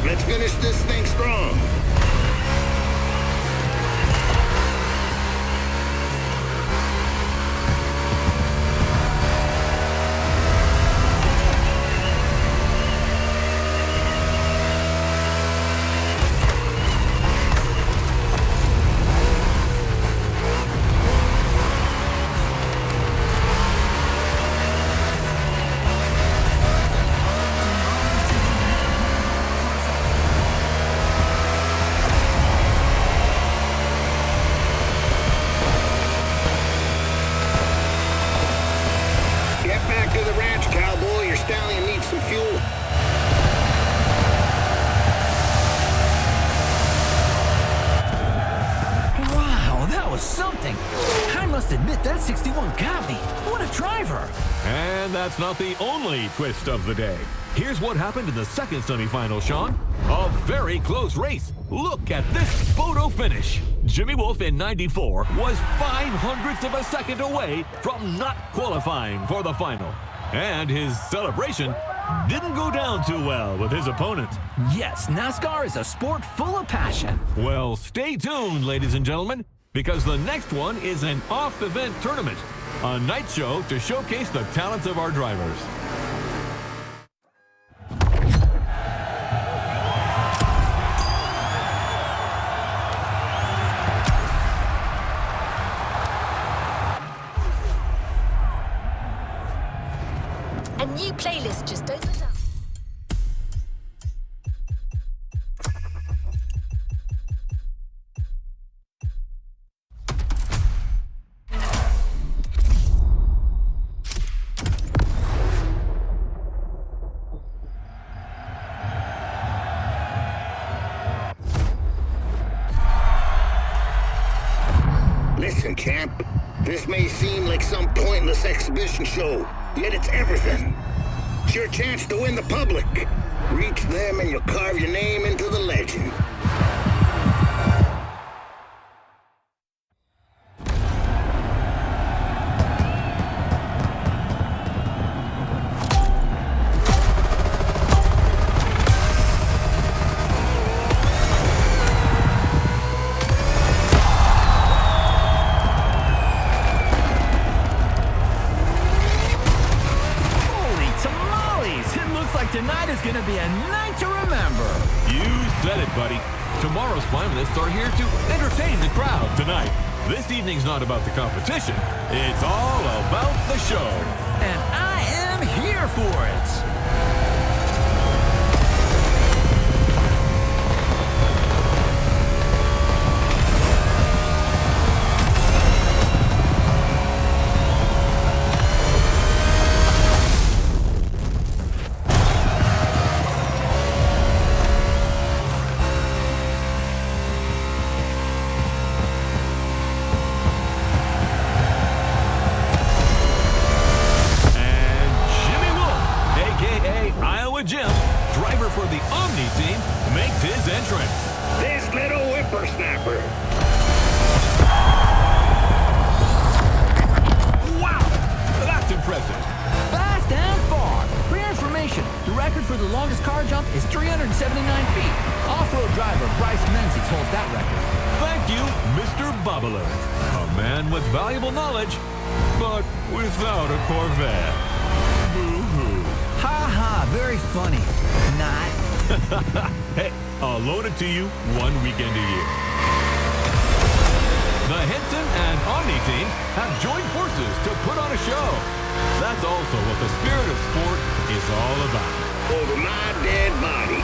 Let's finish this thing strong. Something. I must admit that 61 got me. What a driver. And that's not the only twist of the day. Here's what happened in the second semifinal, Sean. A very close race. Look at this photo finish. Jimmy Wolf in 94 was 0.05 of a second away from not qualifying for the final. And his celebration didn't go down too well with his opponent. Yes, NASCAR is a sport full of passion. Well, stay tuned, ladies and gentlemen, because the next one is an off-event tournament, a night show to showcase the talents of our drivers. A new playlist just opened up. Listen, champ, this may seem like some pointless exhibition show, yet it's everything. It's your chance to win the public. Reach them and you'll carve your name into the legend. Tonight is going to be a night to remember. You said it, buddy. Tomorrow's finalists are here to entertain the crowd tonight. This evening's not about the competition. It's all about the show. And I am here for it. longest car jump is 379 feet. Off-road driver Bryce Menzies holds that record. Thank you, Mr. Bobbler. A man with valuable knowledge, but without a Corvette. Boo-hoo. Ha ha, very funny. Not. Hey, I'll loan it to you one weekend a year. The Henson and Omni teams have joined forces to put on a show. That's also what the spirit of sport is all about. Over my dead body.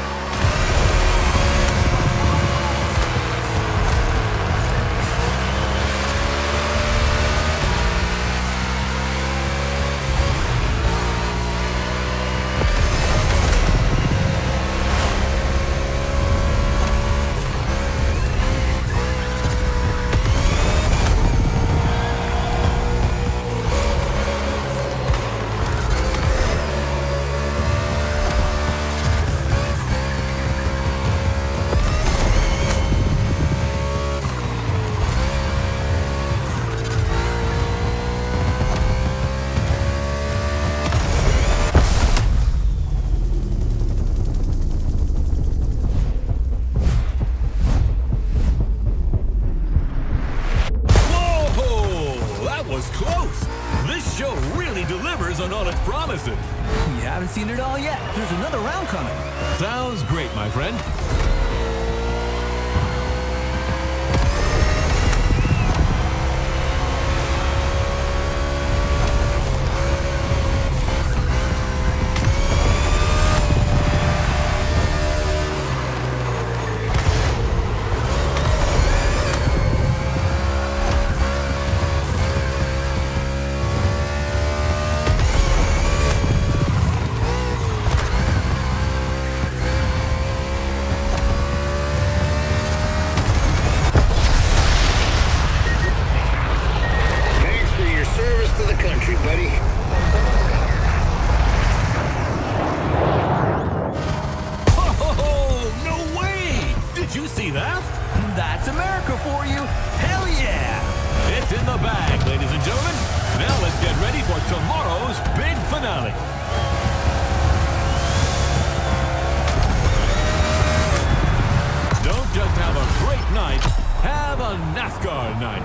On all its promises. You haven't seen it all yet. There's another round coming. Sounds great, my friend. That's America for you. Hell yeah! It's in the bag, ladies and gentlemen. Now let's get ready for tomorrow's big finale. Don't just have a great night, have a NASCAR night.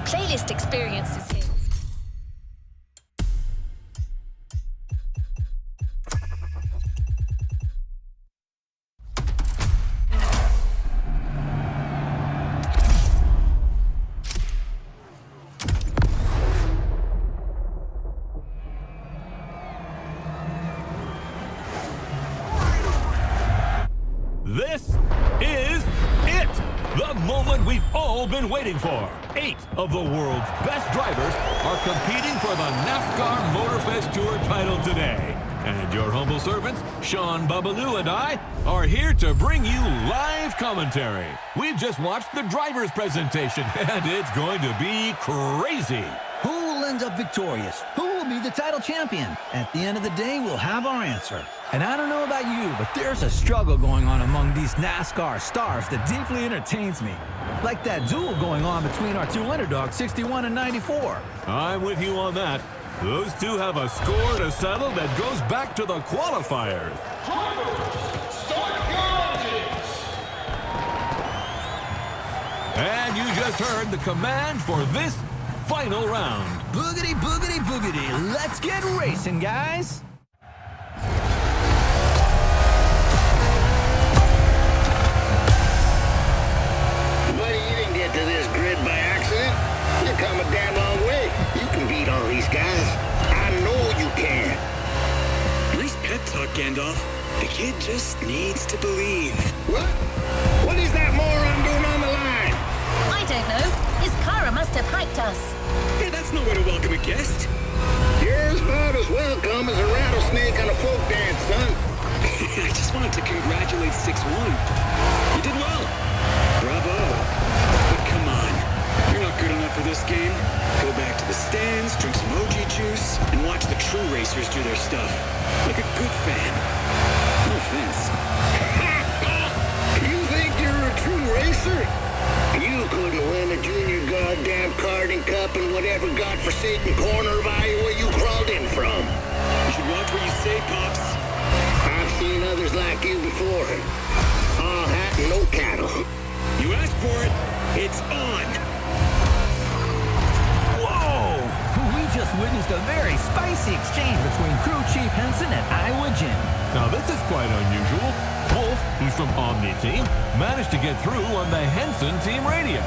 Playlist experiences here. This is it! The moment we've all been waiting for. 8 of the world's best drivers are competing for the NASCAR Motorfest Tour title today. And your humble servants, Sean Babaloo and I, are here to bring you live commentary. We've just watched the driver's presentation, and it's going to be crazy. Who will end up victorious? Who will be the title champion? At the end of the day, we'll have our answer. And I don't know about you, but there's a struggle going on among these NASCAR stars that deeply entertains me. Like that duel going on between our two underdogs, 61 and 94. I'm with you on that. Those two have a score to settle that goes back to the qualifiers. And you just heard the command for this final round. Boogity, boogity, boogity. Let's get racing, guys. Buddy, you didn't get to this grid by accident. You come a damn long way. You can beat all these guys. I know you can. Nice pep talk, Gandalf. The kid just needs to believe. What? What is that moron doing on the line? I don't know. His Kara must have hiked us. Hey, that's no way to welcome a guest. You're about as welcome as a rattlesnake on a folk dance, son. I just wanted to congratulate 6-1. You did well. Bravo. But come on. You're not good enough for this game. Go back to the stands, drink some OG juice, and watch the true race racers do their stuff. Like a good fan. No offense. You think you're a true racer? You couldn't win a junior goddamn karting cup in whatever godforsaken corner of Iowa you crawled in from. You should watch what you say, Pops. I've seen others like you before. All hat and no cattle. You asked for it. It's on. Whoa! We just witnessed a very spicy exchange between Crew Chief Henson and Iowa Jim. Now this is quite unusual. Wolf, who's from Omni Team, managed to get through on the Henson team radio.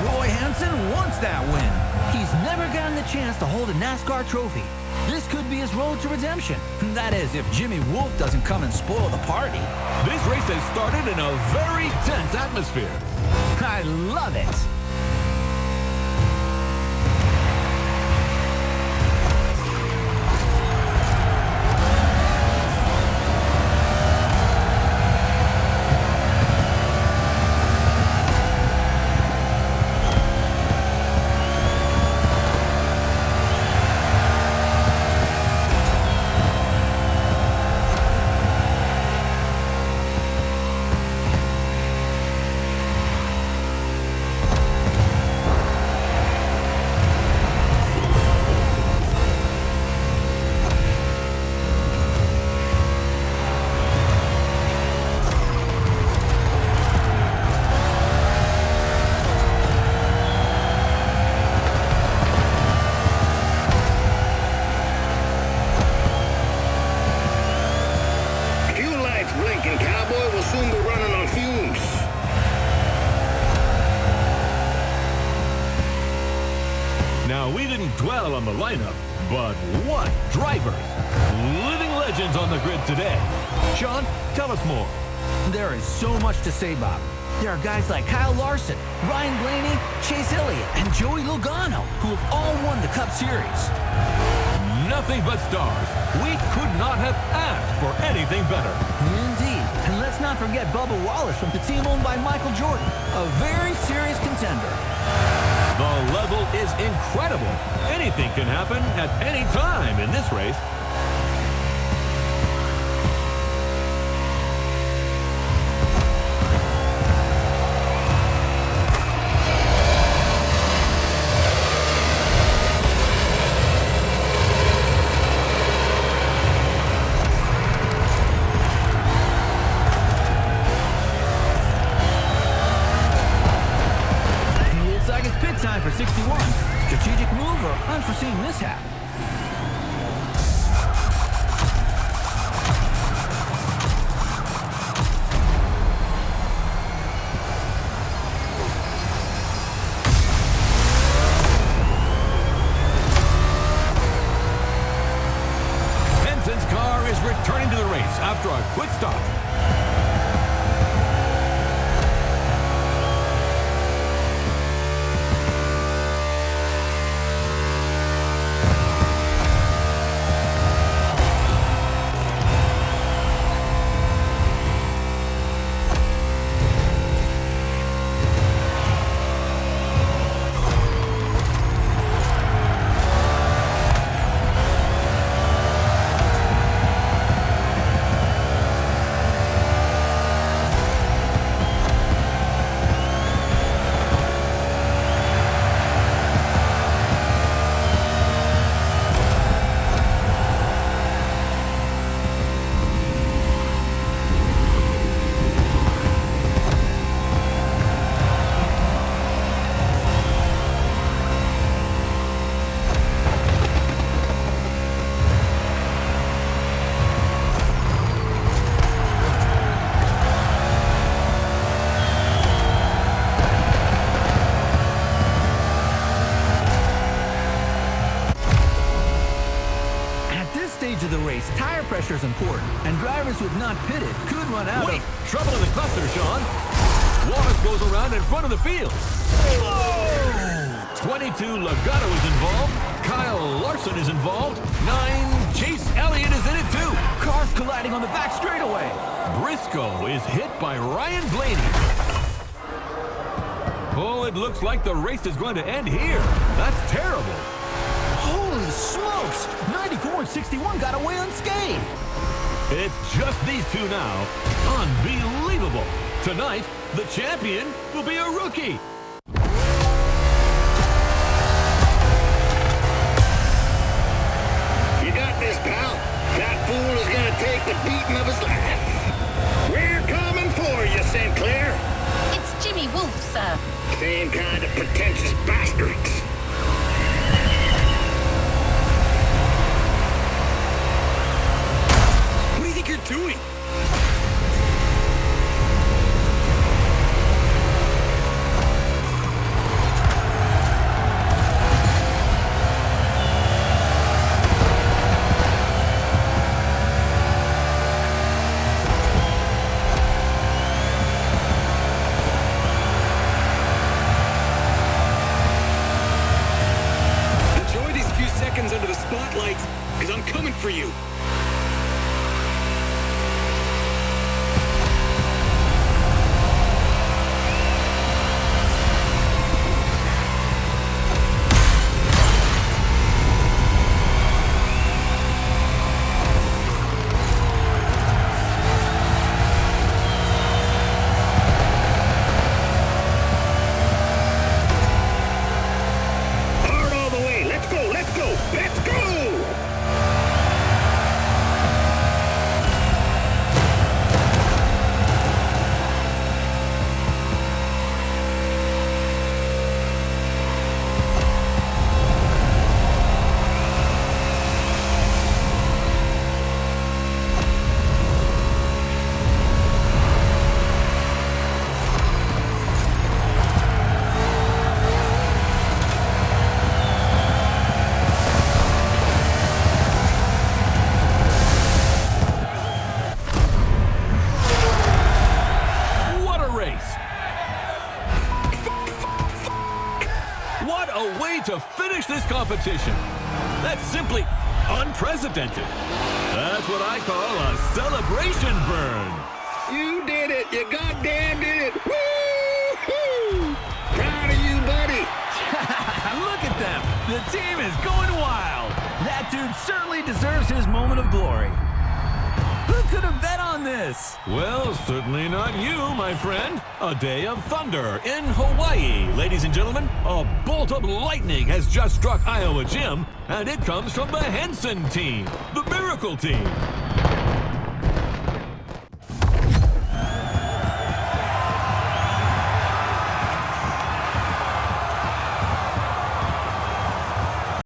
Roy Henson wants that win. He's never gotten the chance to hold a NASCAR trophy. This could be his road to redemption. That is, if Jimmy Wolf doesn't come and spoil the party. This race has started in a very tense atmosphere. I love it. Now, we didn't dwell on the lineup, but what drivers! Living legends on the grid today. Sean, tell us more. There is so much to say, Bob. There are guys like Kyle Larson, Ryan Blaney, Chase Elliott, and Joey Logano, who have all won the Cup Series. Nothing but stars. We could not have asked for anything better. Indeed. And let's not forget Bubba Wallace from the team owned by Michael Jordan, a very serious contender. The level is incredible. Anything can happen at any time in this race. Time for 61. Strategic move or unforeseen mishap? Henson's car is returning to the race after a quick stop. Of the race, tire pressure is important, and drivers who have not pitted could run out Wait! of... Trouble in the cluster, Sean. Wallace goes around in front of the field. Whoa! 22 Logano is involved. Kyle Larson is involved. 9 Chase Elliott is in it too. Cars colliding on the back straightaway. Briscoe is hit by Ryan Blaney. Oh, it looks like the race is going to end here. That's terrible. smokes! 94 and 61 got away unscathed! It's just these two now. Unbelievable. Tonight, the champion will be a rookie. You got this, pal. That fool is gonna take the beating of his life. We're coming for you, Sinclair. It's Jimmy Wolf, sir. Same kind of pretentious bastards. What do you think you're doing? Under the spotlight, because I'm coming for you. Hard all the way. Let's go, let's go, let's go! What a race! What a way to finish this competition! That's simply unprecedented. That's what I call a celebration burn. You did it! You goddamn did it! Woo-hoo! Proud of you, buddy! Look at them! The team is going wild! That dude certainly deserves his moment of glory. Who could have bet on this? Well, certainly not you, my friend. A day of thunder in Hawaii, ladies and gentlemen. A bolt of lightning has just struck Iowa Gym, and it comes from the Henson team, the Miracle team.